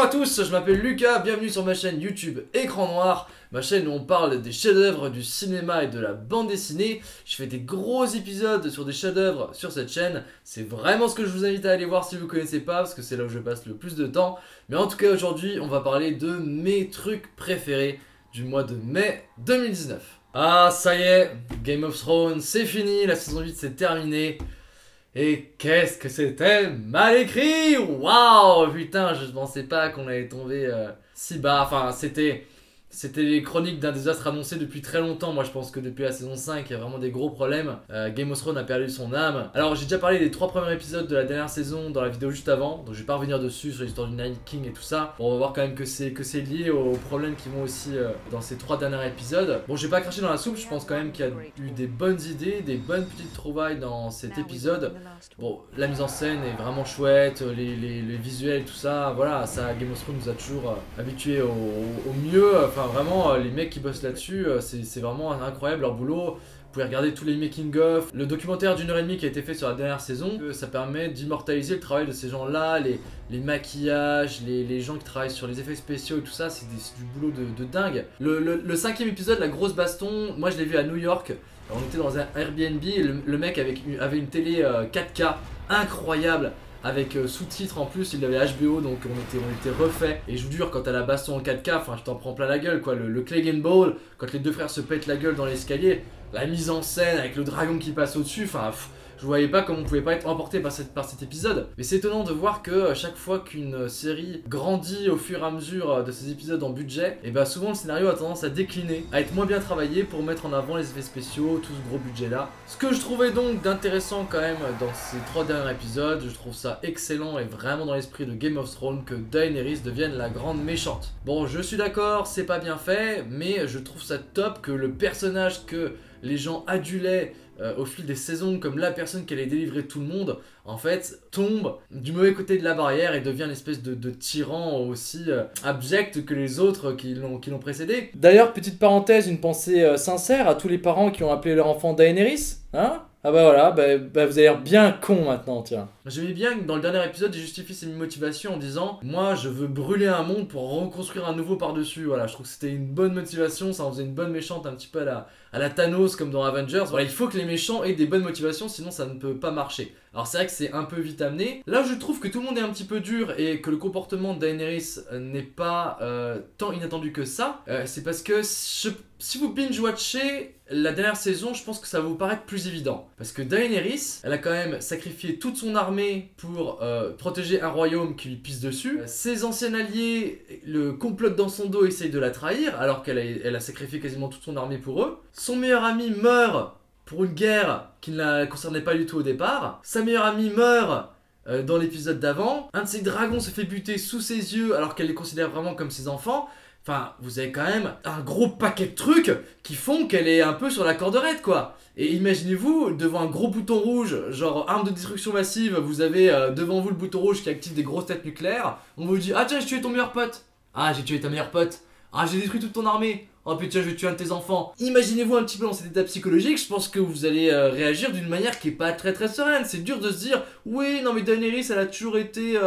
Bonjour à tous, je m'appelle Lucas, bienvenue sur ma chaîne YouTube Écran Noir, ma chaîne où on parle des chefs-d'œuvre du cinéma et de la bande dessinée. Je fais des gros épisodes sur des chefs-d'œuvre sur cette chaîne, c'est vraiment ce que je vous invite à aller voir si vous ne connaissez pas, parce que c'est là où je passe le plus de temps. Mais en tout cas aujourd'hui, on va parler de mes trucs préférés du mois de mai 2019. Ah ça y est, Game of Thrones c'est fini, la saison 8 c'est terminé. Et qu'est-ce que c'était mal écrit! Waouh! Putain, je pensais pas qu'on allait tomber si bas. Enfin, c'était les chroniques d'un désastre annoncé depuis très longtemps. Moi, je pense que depuis la saison 5, il y a vraiment des gros problèmes. Game of Thrones a perdu son âme. Alors, j'ai déjà parlé des 3 premiers épisodes de la dernière saison dans la vidéo juste avant. Donc, je vais pas revenir dessus sur l'histoire du Night King et tout ça. Bon, on va voir quand même que c'est lié aux problèmes qui vont aussi dans ces 3 derniers épisodes. Bon, je vais pas cracher dans la soupe. Je pense quand même qu'il y a eu des bonnes idées, des bonnes petites trouvailles dans cet épisode. Bon, la mise en scène est vraiment chouette, les visuels et tout ça. Voilà, ça, Game of Thrones nous a toujours habitués au mieux. Enfin, vraiment, les mecs qui bossent là-dessus, c'est vraiment incroyable leur boulot. Vous pouvez regarder tous les making-of, le documentaire d'1h30 qui a été fait sur la dernière saison. Ça permet d'immortaliser le travail de ces gens-là, les maquillages, les gens qui travaillent sur les effets spéciaux et tout ça, c'est du boulot de dingue. Le 5e épisode, la grosse baston, moi je l'ai vu à New York. On était dans un Airbnb et le mec avait une télé 4K incroyable. Avec sous-titres en plus, il avait HBO donc on était refait. Et je vous jure, quand t'as la baston en 4K, enfin je t'en prends plein la gueule quoi. Le Clegane Bowl, quand les deux frères se pètent la gueule dans l'escalier, la mise en scène avec le dragon qui passe au-dessus, enfin je voyais pas comment on pouvait pas être emporté par cet épisode. Mais c'est étonnant de voir que chaque fois qu'une série grandit au fur et à mesure de ses épisodes en budget, et bah souvent le scénario a tendance à décliner, à être moins bien travaillé pour mettre en avant les effets spéciaux, tout ce gros budget là. Ce que je trouvais donc d'intéressant quand même dans ces 3 derniers épisodes, je trouve ça excellent et vraiment dans l'esprit de Game of Thrones que Daenerys devienne la grande méchante. Bon, je suis d'accord, c'est pas bien fait, mais je trouve ça top que le personnage que les gens adulaient au fil des saisons comme la personne qui allait délivrer tout le monde, en fait, tombe du mauvais côté de la barrière et devient l'espèce de tyran aussi abject que les autres qui l'ont précédé. D'ailleurs, petite parenthèse, une pensée sincère à tous les parents qui ont appelé leur enfant Daenerys, hein? Ah bah voilà, bah vous avez l'air bien con maintenant, tiens. J'aimais bien que dans le dernier épisode, il justifie ses motivations en disant « Moi, je veux brûler un monde pour reconstruire un nouveau par-dessus. » Voilà, je trouve que c'était une bonne motivation, ça en faisait une bonne méchante un petit peu à la Thanos comme dans Avengers. Voilà, il faut que les méchants aient des bonnes motivations, sinon ça ne peut pas marcher. Alors c'est vrai que c'est un peu vite amené. Là, je trouve que tout le monde est un petit peu dur et que le comportement de Daenerys n'est pas tant inattendu que ça. C'est parce que si vous binge-watchez la dernière saison, je pense que ça va vous paraître plus évident. Parce que Daenerys, elle a quand même sacrifié toute son armée pour protéger un royaume qui lui pisse dessus. Ses anciens alliés le complotent dans son dos et essayent de la trahir, alors qu'elle a sacrifié quasiment toute son armée pour eux. Son meilleur ami meurt pour une guerre qui ne la concernait pas du tout au départ. Sa meilleure amie meurt dans l'épisode d'avant. Un de ses dragons se fait buter sous ses yeux alors qu'elle les considère vraiment comme ses enfants. Enfin, vous avez quand même un gros paquet de trucs qui font qu'elle est un peu sur la corde raide, quoi. Et imaginez-vous, devant un gros bouton rouge, genre arme de destruction massive, vous avez devant vous le bouton rouge qui active des grosses têtes nucléaires. On vous dit « Ah tiens, j'ai tué ton meilleur pote !»« Ah, j'ai tué ta meilleure pote !»« Ah, j'ai détruit toute ton armée !»« Oh putain, je vais tuer un de tes enfants !» Imaginez-vous un petit peu dans cet état psychologique, je pense que vous allez réagir d'une manière qui est pas très sereine. C'est dur de se dire « Oui, non mais Daenerys, elle a toujours été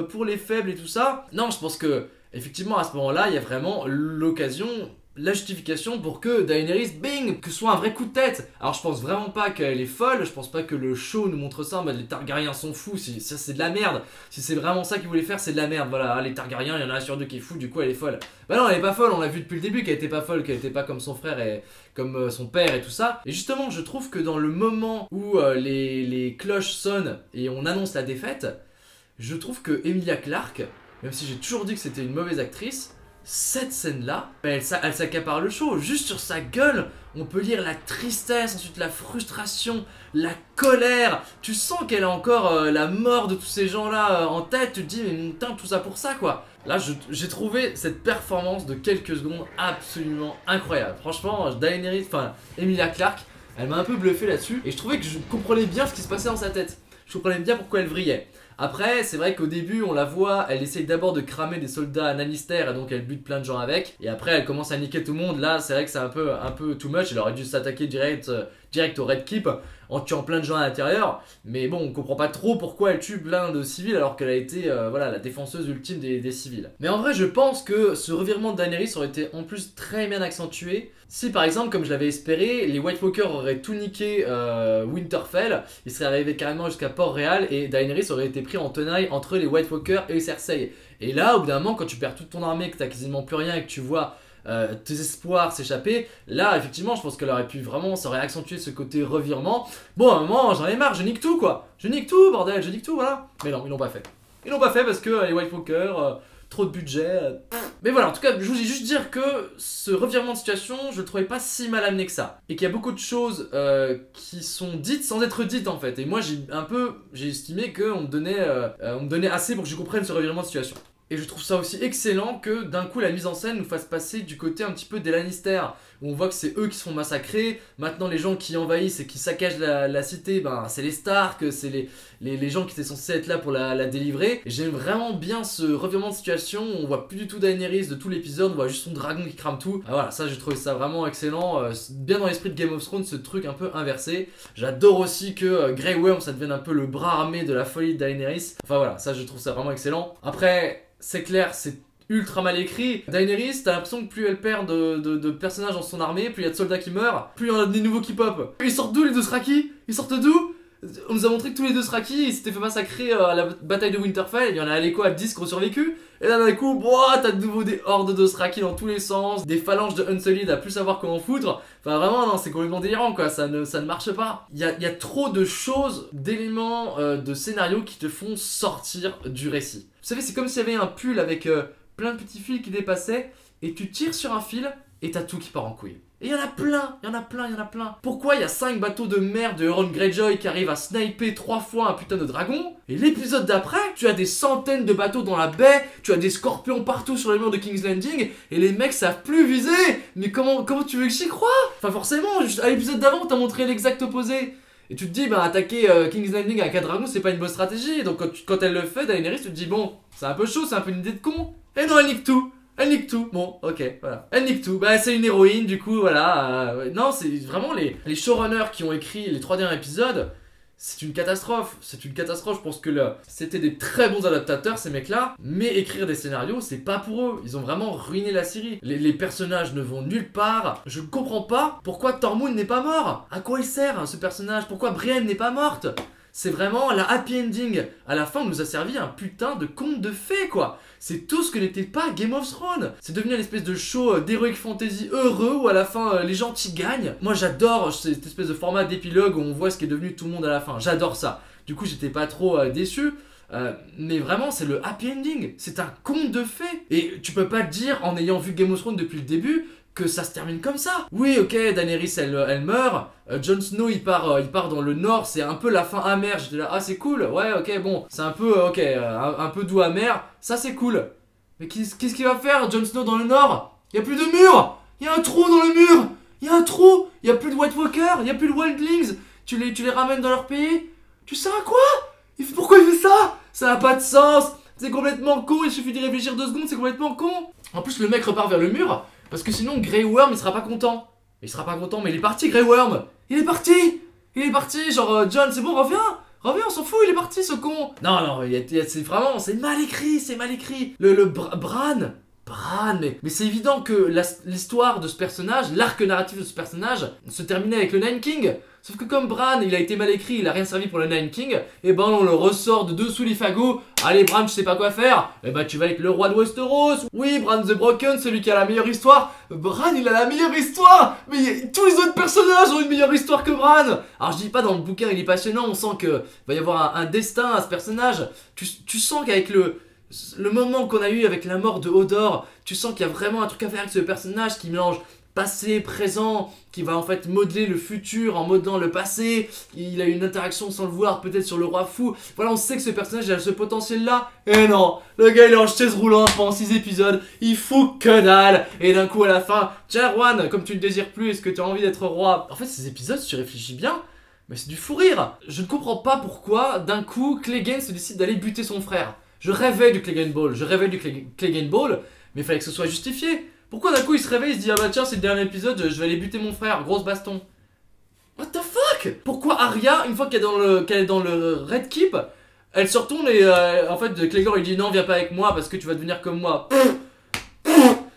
pour les faibles et tout ça. » Non, je pense que effectivement, à ce moment-là, il y a vraiment l'occasion, la justification pour que Daenerys, bing, que ce soit un vrai coup de tête. Alors je pense vraiment pas qu'elle est folle, je pense pas que le show nous montre ça, mais les Targaryens sont fous, ça c'est de la merde. Si c'est vraiment ça qu'ils voulaient faire, c'est de la merde, voilà, les Targaryens, il y en a un sur deux qui est fou, du coup elle est folle. Bah non, elle est pas folle, on l'a vu depuis le début qu'elle était pas folle, qu'elle était pas comme son frère et comme son père et tout ça. Et justement, je trouve que dans le moment où les cloches sonnent et on annonce la défaite, je trouve que Emilia Clarke, même si j'ai toujours dit que c'était une mauvaise actrice, cette scène-là, elle s'accapare le show. Juste sur sa gueule, on peut lire la tristesse, ensuite la frustration, la colère. Tu sens qu'elle a encore la mort de tous ces gens-là en tête. Tu te dis, mais putain, tout ça pour ça, quoi. Là, j'ai trouvé cette performance de quelques secondes absolument incroyable. Franchement, Daenerys, enfin, Emilia Clarke, elle m'a un peu bluffé là-dessus. Et je trouvais que je comprenais bien ce qui se passait dans sa tête. Je comprenais bien pourquoi elle vrillait. Après, c'est vrai qu'au début, on la voit, elle essaye d'abord de cramer des soldats Lannister et donc elle bute plein de gens avec. Et après, elle commence à niquer tout le monde. Là, c'est vrai que c'est un peu too much. Elle aurait dû s'attaquer direct direct au Red Keep en tuant plein de gens à l'intérieur. Mais bon, on comprend pas trop pourquoi elle tue plein de civils alors qu'elle a été voilà, la défenseuse ultime des civils. Mais en vrai, je pense que ce revirement de Daenerys aurait été en plus très bien accentué si par exemple, comme je l'avais espéré, les White Walkers auraient tout niqué Winterfell, ils seraient arrivés carrément jusqu'à Port-Réal et Daenerys aurait été pris en tenaille entre les White Walkers et Cersei. Et là, au bout d'un moment, quand tu perds toute ton armée, que t'as quasiment plus rien et que tu vois tes espoirs s'échapper, là effectivement je pense qu'elle aurait pu vraiment, ça aurait accentué ce côté revirement. Bon, à un moment j'en ai marre, je nique tout quoi, je nique tout bordel, je nique tout, voilà. Mais non, ils l'ont pas fait. Ils l'ont pas fait parce que les White Walkers, trop de budget. Mais voilà, en tout cas je voulais juste dire que ce revirement de situation, je le trouvais pas si mal amené que ça. Et qu'il y a beaucoup de choses qui sont dites sans être dites en fait. Et moi j'ai estimé qu'on me donnait assez pour que je comprenne ce revirement de situation. Et je trouve ça aussi excellent que d'un coup la mise en scène nous fasse passer du côté un petit peu des Lannister, où on voit que c'est eux qui se font massacrer. Maintenant les gens qui envahissent et qui saccagent la cité, ben, c'est les Stark, c'est les gens qui étaient censés être là pour la délivrer. Et j'aime vraiment bien ce revirement de situation où on voit plus du tout Daenerys de tout l'épisode, on voit juste son dragon qui crame tout. Ah, voilà, ça j'ai trouvé ça vraiment excellent, bien dans l'esprit de Game of Thrones, ce truc un peu inversé. J'adore aussi que Grey Worm ça devienne un peu le bras armé de la folie de Daenerys. Enfin voilà, ça je trouve ça vraiment excellent. Après, c'est clair, c'est ultra mal écrit. Daenerys, t'as l'impression que plus elle perd de personnages dans son armée, plus il y a de soldats qui meurent, plus il y en a des nouveaux qui pop. Ils sortent d'où les Dothraki? Ils sortent d'où? On nous a montré que tous les Dothraki ils s'étaient fait massacrer à la bataille de Winterfell, il y en a allé quoi, 10 qui ont survécu. Et là d'un coup, t'as de nouveau des hordes de Dothraki dans tous les sens, des phalanges de Unsullied à plus savoir comment foutre. Enfin vraiment non, c'est complètement délirant quoi, ça ne marche pas. Il y a trop de choses, d'éléments de scénario qui te font sortir du récit. Vous savez, c'est comme s'il y avait un pull avec plein de petits fils qui dépassaient, et tu tires sur un fil, et t'as tout qui part en couille. Et il y en a plein, il y en a plein, il y en a plein. Pourquoi il y a 5 bateaux de merde de Euron Greyjoy qui arrivent à sniper 3 fois un putain de dragon? Et l'épisode d'après, tu as des centaines de bateaux dans la baie, tu as des scorpions partout sur les murs de King's Landing, et les mecs savent plus viser. Mais comment tu veux que j'y croie? Enfin forcément, à l'épisode d'avant, on t'a montré l'exact opposé. Et tu te dis, bah attaquer King's Landing avec un dragon, c'est pas une bonne stratégie. Donc quand elle le fait, Daenerys, tu te dis, bon, c'est un peu chaud, c'est un peu une idée de con. Et non, elle nique tout. Elle nique tout, bon, ok, voilà. Elle nique tout, bah c'est une héroïne, du coup, voilà. Non, c'est vraiment les showrunners qui ont écrit les 3 derniers épisodes, c'est une catastrophe. C'est une catastrophe, je pense que c'était des très bons adaptateurs, ces mecs-là, mais écrire des scénarios, c'est pas pour eux. Ils ont vraiment ruiné la série. Les personnages ne vont nulle part. Je ne comprends pas pourquoi Tormund n'est pas mort. À quoi il sert, ce personnage? Pourquoi Brienne n'est pas morte? C'est vraiment la happy ending. À la fin, on nous a servi un putain de conte de fées, quoi. C'est tout ce que n'était pas Game of Thrones. C'est devenu une espèce de show d'heroic fantasy heureux où à la fin les gentils gagnent. Moi j'adore cette espèce de format d'épilogue où on voit ce qui est devenu tout le monde à la fin. J'adore ça. Du coup j'étais pas trop déçu. Mais vraiment c'est le happy ending. C'est un conte de fées. Et tu peux pas te dire en ayant vu Game of Thrones depuis le début que ça se termine comme ça. Oui, ok, Daenerys elle meurt, Jon Snow il part dans le nord, c'est un peu la fin amère. J'étais là, ah c'est cool, ouais, ok, bon, c'est un peu, ok, un peu doux amer, ça c'est cool. Mais qu'est-ce qu'il va faire, Jon Snow dans le nord? Il y a plus de mur, il y a un trou dans le mur, il y a un trou, il y a plus de White Walker, il y a plus de Wildlings, tu les ramènes dans leur pays, tu sers à quoi? Pourquoi il fait ça? Ça n'a pas de sens, c'est complètement con, il suffit d'y réfléchir 2 secondes, c'est complètement con. En plus le mec repart vers le mur. Parce que sinon Grey Worm il sera pas content. Il sera pas content, mais il est parti Grey Worm. Il est parti. Il est parti, genre John c'est bon, reviens, on s'en fout, il est parti ce con. Non, c'est vraiment, c'est mal écrit, c'est mal écrit. Bran, mais c'est évident que l'histoire de ce personnage, l'arc narratif de ce personnage se terminait avec le Nine King. Sauf que comme Bran, il a été mal écrit, il a rien servi pour le Nine King, et ben on le ressort de dessous les fagots. Allez Bran, tu sais pas quoi faire, et ben tu vas être le roi de Westeros. Oui, Bran the Broken, celui qui a la meilleure histoire. Bran, il a la meilleure histoire, mais tous les autres personnages ont une meilleure histoire que Bran. Alors je dis pas dans le bouquin, il est passionnant, on sent que va y avoir un destin à ce personnage. Tu sens qu'avec le moment qu'on a eu avec la mort de Hodor, tu sens qu'il y a vraiment un truc à faire avec ce personnage qui mélange passé, présent, qui va en fait modeler le futur en modelant le passé. Il a une interaction sans le vouloir peut-être sur le roi fou. Voilà, on sait que ce personnage a ce potentiel là. Et non, le gars il est en chaise roulante pendant 6 épisodes, il fout que dalle. Et d'un coup à la fin, tiens Juan, comme tu ne désires plus, est-ce que tu as envie d'être roi? En fait ces épisodes, si tu réfléchis bien, mais c'est du fou rire. Je ne comprends pas pourquoi d'un coup Clegane se décide d'aller buter son frère. Je rêvais du Clegane Ball, mais il fallait que ce soit justifié. Pourquoi d'un coup il se réveille, il se dit ah bah tiens c'est le dernier épisode, je vais aller buter mon frère, grosse baston. What the fuck? Pourquoi Arya, une fois qu'elle est dans le Red Keep, elle se retourne et en fait Clegane il dit non viens pas avec moi parce que tu vas devenir comme moi.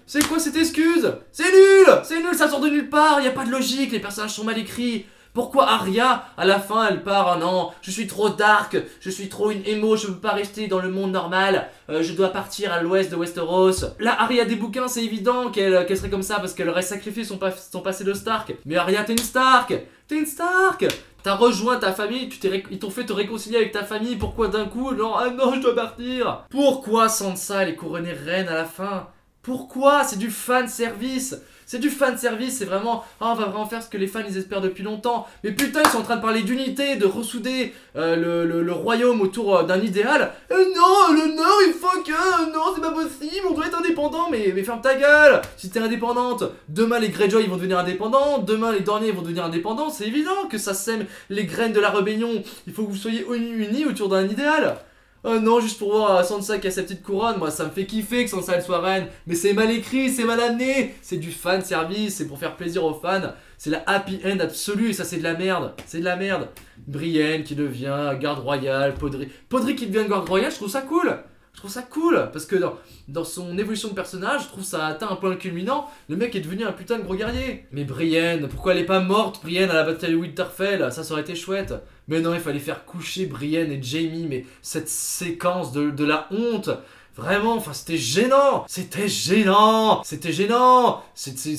C'est quoi cette excuse? C'est nul, ça sort de nulle part, y a pas de logique, les personnages sont mal écrits. Pourquoi Arya, à la fin, elle part, oh non, je suis trop dark, je suis trop une émo, je veux pas rester dans le monde normal, je dois partir à l'ouest de Westeros. Là, Arya des bouquins, c'est évident qu'elle serait comme ça parce qu'elle aurait sacrifié son passé de Stark. Mais Arya, t'es une Stark. T'as rejoint ta famille, ils t'ont fait te réconcilier avec ta famille, pourquoi d'un coup, genre, ah non, je dois partir? Pourquoi Sansa, elle est couronnée reine à la fin? Pourquoi? C'est du fan service. C'est vraiment, oh, on va vraiment faire ce que les fans ils espèrent depuis longtemps. Mais putain, ils sont en train de parler d'unité, de ressouder le royaume autour d'un idéal. Non, le Nord, il faut que, non, c'est pas possible, on doit être indépendant. Mais ferme ta gueule, si t'es indépendante. Demain, les Greyjoy ils vont devenir indépendants. Demain, les Dorniers vont devenir indépendants. C'est évident que ça sème les graines de la rébellion. Il faut que vous soyez unis autour d'un idéal. Oh non, juste pour voir Sansa qui a sa petite couronne, moi ça me fait kiffer que Sansa elle soit reine. Mais c'est mal écrit, c'est mal amené. C'est du fan service, c'est pour faire plaisir aux fans. C'est la happy end absolue et ça c'est de la merde. C'est de la merde. Brienne qui devient garde royale, Podrick qui devient garde royale, je trouve ça cool. Je trouve ça cool parce que dans son évolution de personnage, je trouve ça a atteint un point culminant. Le mec est devenu un putain de gros guerrier. Mais Brienne, pourquoi elle est pas morte, Brienne, à la bataille de Winterfell? Ça aurait été chouette. Mais non, il fallait faire coucher Brienne et Jaime. Mais cette séquence de la honte, vraiment, enfin c'était gênant. C'est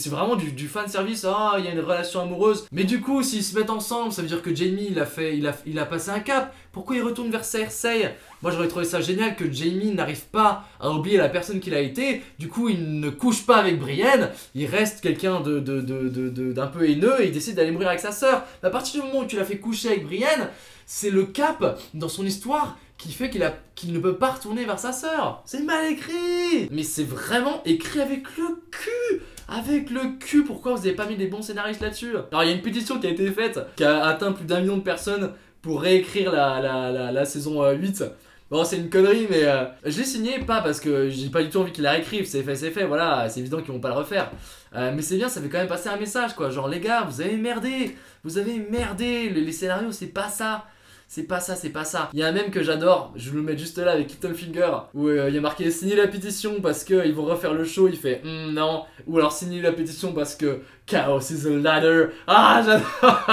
vraiment du fan service. Ah, il y a une relation amoureuse. Mais du coup, s'ils se mettent ensemble, ça veut dire que Jaime il a passé un cap. Pourquoi il retourne vers Cersei? Moi j'aurais trouvé ça génial que Jaime n'arrive pas à oublier la personne qu'il a été. Du coup il ne couche pas avec Brienne. Il reste quelqu'un d'un peu haineux et il décide d'aller mourir avec sa sœur. À partir du moment où tu l'as fait coucher avec Brienne, c'est le cap dans son histoire qui fait qu'il ne peut pas retourner vers sa sœur. C'est mal écrit. Mais c'est vraiment écrit avec le cul. Avec le cul, pourquoi vous avez pas mis des bons scénaristes là-dessus? Alors il y a une pétition qui a été faite, qui a atteint plus d'1 million de personnes pour réécrire la saison 8. Bon, c'est une connerie, mais je l'ai signé pas parce que j'ai pas du tout envie qu'ils la réécrivent. C'est fait, voilà, c'est évident qu'ils vont pas le refaire. Mais c'est bien, ça fait quand même passer un message, quoi. Genre, les gars, vous avez merdé. Les scénarios, c'est pas ça. C'est pas ça. Il y a un mème que j'adore, je vous le mets juste là avec Littlefinger, où il y a marqué signer la pétition parce qu'ils vont refaire le show, il fait non. Ou alors signer la pétition parce que Chaos is a ladder. Ah, j'adore.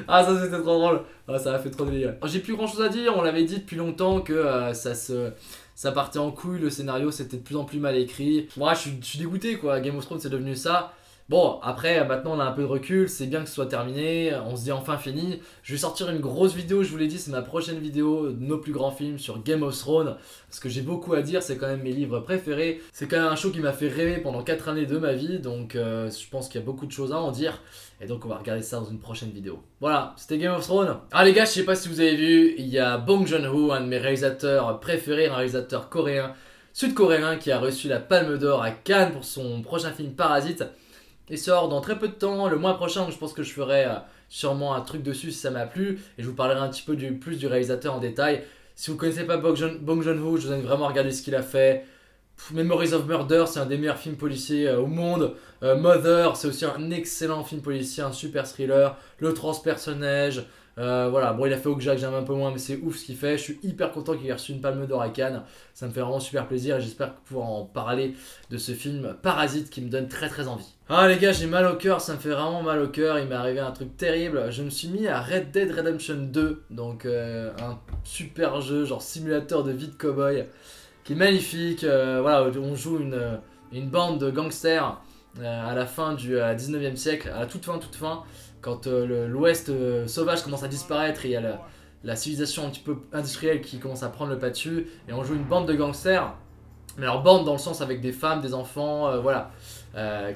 Ah, ça c'était trop drôle. Ah, ça a fait trop délire. J'ai plus grand chose à dire, on l'avait dit depuis longtemps que ça partait en couille, le scénario c'était de plus en plus mal écrit. Moi je suis dégoûté quoi, Game of Thrones c'est devenu ça. Bon, après, maintenant on a un peu de recul, c'est bien que ce soit terminé, on se dit enfin fini. Je vais sortir une grosse vidéo, je vous l'ai dit, c'est ma prochaine vidéo de nos plus grands films sur Game of Thrones. Parce que j'ai beaucoup à dire, c'est quand même mes livres préférés. C'est quand même un show qui m'a fait rêver pendant 4 années de ma vie, donc je pense qu'il y a beaucoup de choses à en dire. Et donc on va regarder ça dans une prochaine vidéo. Voilà, c'était Game of Thrones. Ah les gars, je sais pas si vous avez vu, il y a Bong Joon-ho, un de mes réalisateurs préférés, un réalisateur coréen, sud-coréen, qui a reçu la Palme d'Or à Cannes pour son prochain film Parasite. Il sort dans très peu de temps, le mois prochain, donc je pense que je ferai sûrement un truc dessus si ça m'a plu. Et je vous parlerai un petit peu plus du réalisateur en détail. Si vous ne connaissez pas Bong Joon-ho, je vous invite vraiment à regarder ce qu'il a fait. Memories of Murder, c'est un des meilleurs films policiers au monde. Mother, c'est aussi un excellent film policier, un super thriller. Le transpersonnage. Voilà, bon il a fait Okja que j'aime un peu moins mais c'est ouf ce qu'il fait, je suis hyper content qu'il ait reçu une Palme d'Or à Cannes, ça me fait vraiment super plaisir et j'espère pouvoir en parler de ce film Parasite qui me donne très très envie. Ah les gars, j'ai mal au cœur, ça me fait vraiment mal au cœur, il m'est arrivé un truc terrible, je me suis mis à Red Dead Redemption 2, donc un super jeu genre simulateur de vie de cowboy qui est magnifique, voilà, on joue une bande de gangsters à la fin du 19e siècle, à la toute fin. Quand l'ouest sauvage commence à disparaître et il y a la civilisation un petit peu industrielle qui commence à prendre le pas dessus. Et on joue une bande de gangsters, mais alors bande dans le sens avec des femmes, des enfants, voilà,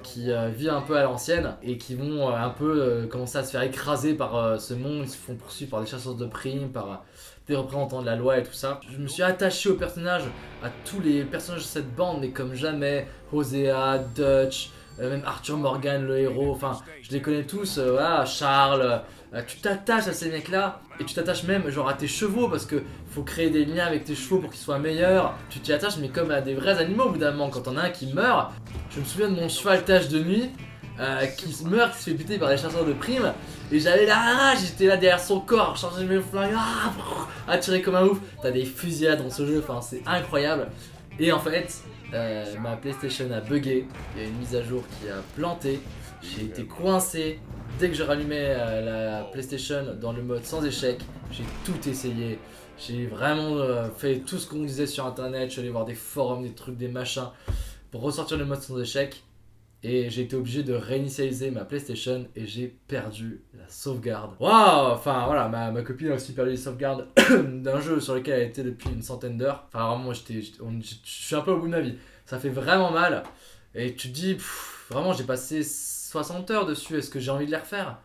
qui vivent un peu à l'ancienne et qui vont un peu commencer à se faire écraser par ce monde. Ils se font poursuivre par des chasseurs de primes, par des représentants de la loi et tout ça. Je me suis attaché aux personnages, à tous les personnages de cette bande, mais comme jamais. Hosea, Dutch... même Arthur Morgan, le héros, enfin, je les connais tous, voilà, Charles, tu t'attaches à ces mecs-là, et tu t'attaches même genre à tes chevaux, parce que faut créer des liens avec tes chevaux pour qu'ils soient meilleurs, tu t'y attaches mais comme à des vrais animaux au bout d'un moment, quand on a un qui meurt, je me souviens de mon cheval Tache de Nuit, qui se meurt, qui se fait buter par des chasseurs de primes. Et j'avais la rage, j'étais là derrière son corps, charger mes flingues, à tirer comme un ouf. T'as des fusillades dans ce jeu, enfin c'est incroyable. Et en fait, ma PlayStation a bugué, il y a une mise à jour qui a planté. J'ai été coincé. Dès que je rallumais la PlayStation dans le mode sans échec, j'ai tout essayé. J'ai vraiment fait tout ce qu'on disait sur internet. Je suis allé voir des forums, des trucs, des machins pour ressortir le mode sans échec. Et j'ai été obligé de réinitialiser ma PlayStation et j'ai perdu la sauvegarde. Waouh! Enfin voilà, ma copine a aussi perdu les sauvegardes d'un jeu sur lequel elle était depuis une centaine d'heures. Enfin vraiment, moi je suis un peu au bout de ma vie. Ça fait vraiment mal. Et tu te dis, vraiment j'ai passé 60 heures dessus, est-ce que j'ai envie de les refaire?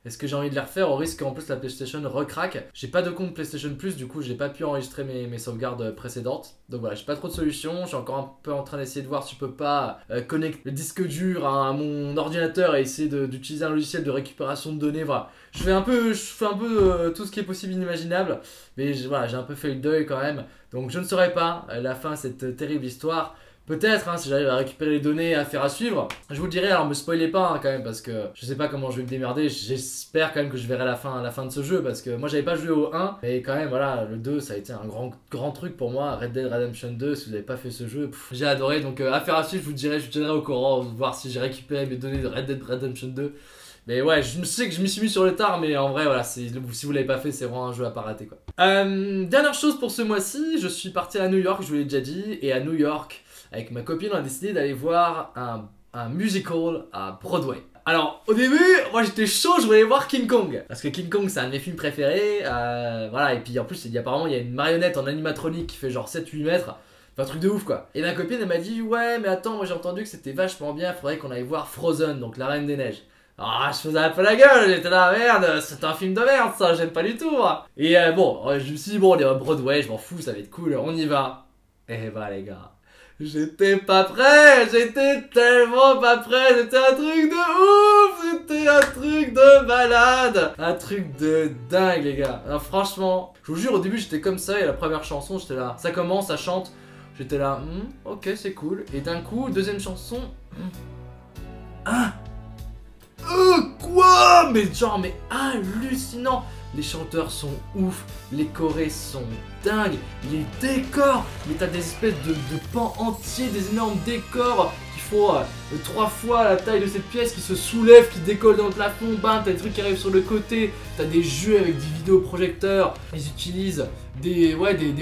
Est-ce que j'ai envie de les refaire au risque qu'en plus la PlayStation recraque? J'ai pas de compte PlayStation Plus, du coup j'ai pas pu enregistrer mes sauvegardes précédentes. Donc voilà, j'ai pas trop de solutions, je suis encore un peu en train d'essayer de voir si je peux pas connecter le disque dur à mon ordinateur et essayer d'utiliser un logiciel de récupération de données. Voilà, je fais un peu tout ce qui est possible inimaginable, mais voilà, j'ai un peu fait le deuil quand même. Donc je ne saurais pas la fin de cette terrible histoire. Peut-être, hein, si j'arrive à récupérer les données, à faire à suivre, je vous le dirai, alors me spoilez pas hein, quand même, parce que je sais pas comment je vais me démerder, j'espère quand même que je verrai la fin de ce jeu, parce que moi j'avais pas joué au 1, mais quand même voilà, le 2 ça a été un grand truc pour moi, Red Dead Redemption 2, si vous avez pas fait ce jeu, j'ai adoré, donc affaire à suivre, je vous tiendrai au courant, voir si j'ai récupéré mes données de Red Dead Redemption 2. Mais ouais, je sais que je m'y suis mis sur le tard, mais en vrai, voilà, si vous l'avez pas fait, c'est vraiment un jeu à pas rater, quoi. Dernière chose pour ce mois-ci, je suis parti à New York, je vous l'ai déjà dit, et à New York, avec ma copine, on a décidé d'aller voir un musical à Broadway. Alors, au début, moi j'étais chaud, je voulais voir King Kong. Parce que King Kong, c'est un de mes films préférés, voilà, et puis en plus, apparemment, il y a une marionnette en animatronique qui fait genre 7-8 mètres. Enfin, un truc de ouf quoi. Et ma copine elle m'a dit ouais mais attends moi j'ai entendu que c'était vachement bien, faudrait qu'on aille voir Frozen, donc la Reine des Neiges. Ah je faisais un peu la gueule, j'étais là merde, c'est un film de merde ça, j'aime pas du tout moi. Et bon, je me suis dit bon on est à Broadway, je m'en fous, ça va être cool, on y va. Et bah les gars, j'étais pas prêt, j'étais tellement pas prêt, c'était un truc de ouf, c'était un truc de malade, un truc de dingue les gars. Alors franchement, je vous jure au début j'étais comme ça et la première chanson j'étais là, ça commence, ça chante. J'étais là, ok c'est cool. Et d'un coup, deuxième chanson. Ah quoi? Mais genre, mais hallucinant. Les chanteurs sont ouf, les chorés sont dingues, les décors. Mais t'as des espèces de pans entiers, des énormes décors qui font 3 fois la taille de cette pièce, qui se soulèvent, qui décollent dans le plafond. Bam, t'as des trucs qui arrivent sur le côté. T'as des jeux avec des vidéoprojecteurs. Ils utilisent des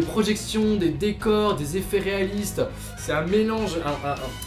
projections, des décors, des effets réalistes. C'est un mélange,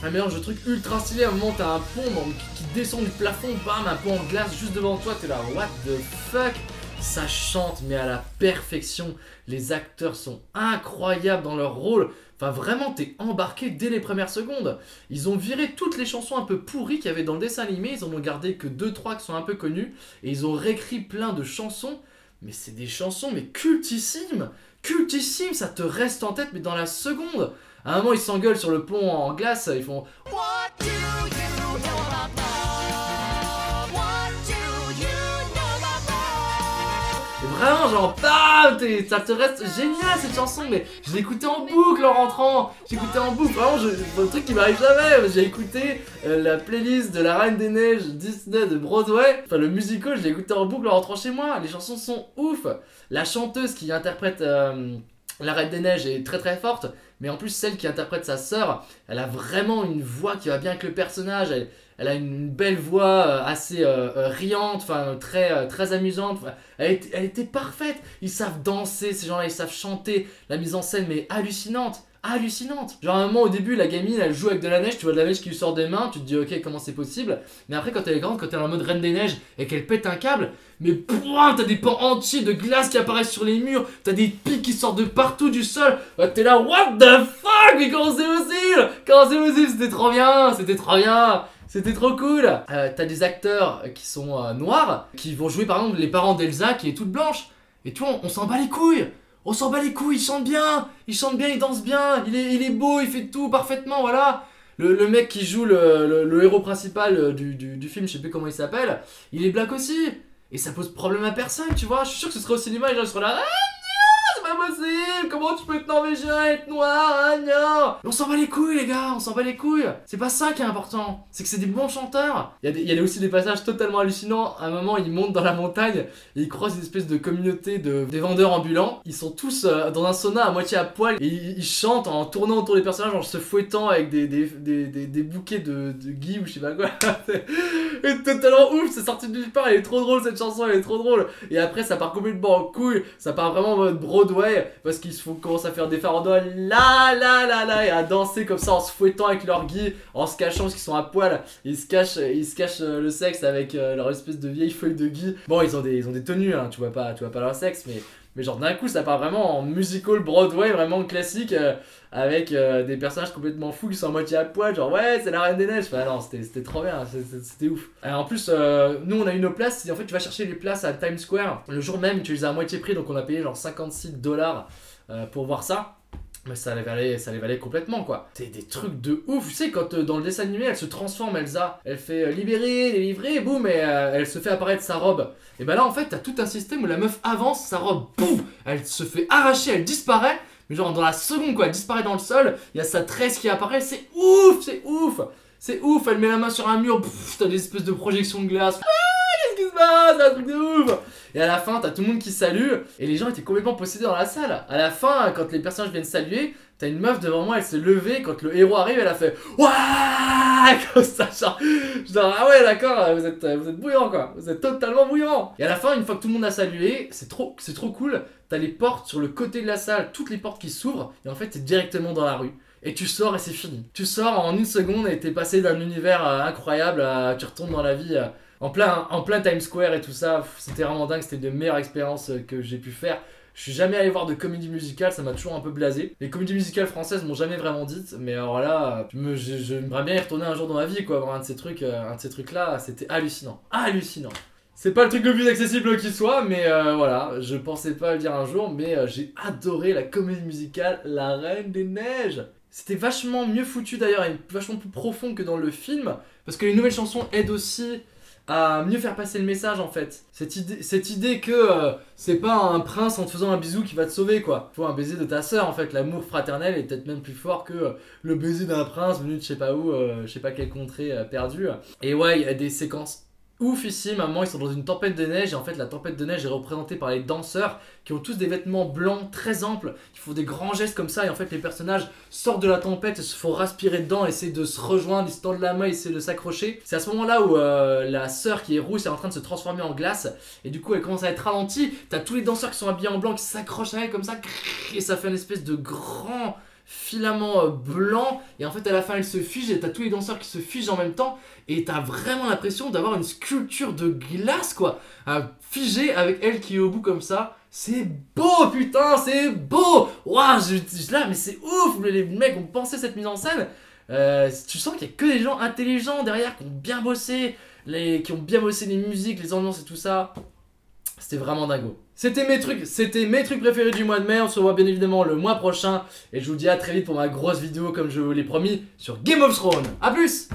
un mélange de trucs ultra stylés. À un moment, t'as un pont qui descend du plafond, bam, un pont en glace juste devant toi. T'es là, what the fuck? Ça chante, mais à la perfection. Les acteurs sont incroyables dans leur rôle. Enfin, vraiment, t'es embarqué dès les premières secondes. Ils ont viré toutes les chansons un peu pourries qu'il y avait dans le dessin animé. Ils en ont gardé que 2-3 qui sont un peu connues. Et ils ont réécrit plein de chansons. Mais c'est des chansons, mais cultissimes. Cultissimes, ça te reste en tête, mais dans la seconde. À un moment, ils s'engueulent sur le pont en glace. Ils font... What do you know about love? What do you know about love? Et vraiment, genre, bam, ça te reste génial cette chanson. Mais je l'écoutais en boucle en rentrant. J'écoutais en boucle. Vraiment, un truc qui m'arrive jamais. J'ai écouté la playlist de la Reine des Neiges Disney de Broadway. Enfin, le musical, je l'ai écouté en boucle en rentrant chez moi. Les chansons sont ouf. La chanteuse qui interprète la Reine des Neiges est très très forte. Mais en plus, celle qui interprète sa sœur, elle a vraiment une voix qui va bien avec le personnage. Elle a une belle voix assez riante, enfin très amusante. Elle était parfaite. Ils savent danser, ces gens-là, ils savent chanter. La mise en scène, mais hallucinante. Hallucinante. Genre à un moment au début la gamine elle joue avec de la neige, tu vois de la neige qui lui sort des mains, tu te dis ok comment c'est possible. Mais après quand elle est grande, quand elle est en mode Reine des Neiges et qu'elle pète un câble, mais pouah, t'as des pans entiers de glace qui apparaissent sur les murs, t'as des pics qui sortent de partout du sol. T'es là what the fuck, mais comment c'est possible? Comment c'est possible? C'était trop bien, c'était trop bien. C'était trop cool. T'as des acteurs qui sont noirs, qui vont jouer par exemple les parents d'Elsa qui est toute blanche. Et tu vois on s'en bat les couilles. On s'en bat les couilles, il chante bien, il danse bien, il est beau, il fait tout parfaitement, voilà. Le mec qui joue le héros principal du film, je sais plus comment il s'appelle, il est black aussi. Et ça pose problème à personne, tu vois. Je suis sûr que ce serait au cinéma, les gens seraient là, ah non, c'est pas impossible, comment tu peux être norvégien et être noir, hein, non. Mais on s'en bat les couilles les gars, on s'en bat les couilles. C'est pas ça qui est important, c'est que c'est des bons chanteurs. Il y a aussi des passages totalement hallucinants. À un moment ils montent dans la montagne et ils croisent une espèce de communauté des vendeurs ambulants. Ils sont tous dans un sauna à moitié à poil et ils chantent en tournant autour des personnages, en se fouettant avec des bouquets de gui ou je sais pas quoi. C'est totalement ouf, c'est sorti de nulle part, elle est trop drôle cette chanson, elle est trop drôle. Et après ça part complètement en couille, ça part vraiment en mode Broadway parce qu'ils commencent à faire des farandoles là et à danser comme ça en se fouettant avec leur gui, en se cachant parce qu'ils sont à poil. Ils se cachent le sexe avec leur espèce de vieille feuille de gui. Bon, ils ont des tenues, hein, tu vois pas leur sexe, mais genre d'un coup ça part vraiment en musical Broadway vraiment classique avec des personnages complètement fous qui sont à moitié à poil, genre ouais c'est la Reine des Neiges. Enfin non, c'était trop bien, c'était ouf. Alors, en plus nous on a eu nos places, en fait tu vas chercher les places à Times Square le jour même, tu les as à moitié prix, donc on a payé genre $56 pour voir ça. Mais ça les valait complètement quoi. C'est des trucs de ouf. Tu sais quand dans le dessin animé elle se transforme Elsa, elle fait libérer, délivrer, boum, et elle se fait apparaître sa robe. Et ben là en fait t'as tout un système où la meuf avance, sa robe, boum, elle se fait arracher, elle disparaît. Mais genre dans la seconde quoi, elle disparaît dans le sol, il y a sa tresse qui apparaît, c'est ouf, c'est ouf. C'est ouf, elle met la main sur un mur, t'as des espèces de projections de glace. Qu'est-ce qui se passe? C'est un truc de ouf! Et à la fin, t'as tout le monde qui salue, et les gens étaient complètement possédés dans la salle. À la fin, quand les personnages viennent saluer, t'as une meuf devant moi, elle s'est levée, quand le héros arrive, elle a fait Wouah! Comme ça, genre ah ouais, d'accord, vous êtes bouillant quoi, vous êtes totalement bouillant. Et à la fin, une fois que tout le monde a salué, c'est trop cool, t'as les portes sur le côté de la salle, toutes les portes qui s'ouvrent, et en fait, t'es directement dans la rue. Et tu sors et c'est fini. Tu sors en une seconde et t'es passé d'un univers incroyable à tu retournes dans la vie en plein Times Square et tout ça. C'était vraiment dingue, c'était une des meilleures expériences que j'ai pu faire. Je suis jamais allé voir de comédie musicale, ça m'a toujours un peu blasé. Les comédies musicales françaises m'ont jamais vraiment dites, mais alors là, j'aimerais bien y retourner un jour dans ma vie, quoi, voir un de ces trucs là, c'était hallucinant. Hallucinant. C'est pas le truc le plus accessible qui soit, mais voilà, je pensais pas le dire un jour, mais j'ai adoré la comédie musicale La Reine des Neiges. C'était vachement mieux foutu d'ailleurs et vachement plus profond que dans le film, parce que les nouvelles chansons aident aussi à mieux faire passer le message en fait. Cette idée que c'est pas un prince en te faisant un bisou qui va te sauver quoi. Faut un baiser de ta sœur en fait, l'amour fraternel est peut-être même plus fort que le baiser d'un prince venu de je sais pas où, je sais pas quelle contrée perdue. Et ouais, il y a des séquences oufissime. À un moment ils sont dans une tempête de neige et en fait la tempête de neige est représentée par les danseurs qui ont tous des vêtements blancs très amples, qui font des grands gestes comme ça et en fait les personnages sortent de la tempête et se font respirer dedans, essaient de se rejoindre, ils se tendent la main, essaient de s'accrocher. C'est à ce moment là où la sœur qui est rousse est en train de se transformer en glace et du coup elle commence à être ralentie. T'as tous les danseurs qui sont habillés en blanc qui s'accrochent à elle comme ça et ça fait une espèce de grand filament blanc et en fait à la fin elle se fige et t'as tous les danseurs qui se figent en même temps et t'as vraiment l'impression d'avoir une sculpture de glace quoi, figée avec elle qui est au bout comme ça. C'est beau putain, c'est beau. Waouh, là mais c'est ouf, les mecs ont pensé cette mise en scène. Tu sens qu'il y a que des gens intelligents derrière qui ont bien bossé les musiques, les ambiances et tout ça. C'était vraiment dingo. C'était mes trucs préférés du mois de mai. On se revoit bien évidemment le mois prochain. Et je vous dis à très vite pour ma grosse vidéo comme je vous l'ai promis sur Game of Thrones. A plus!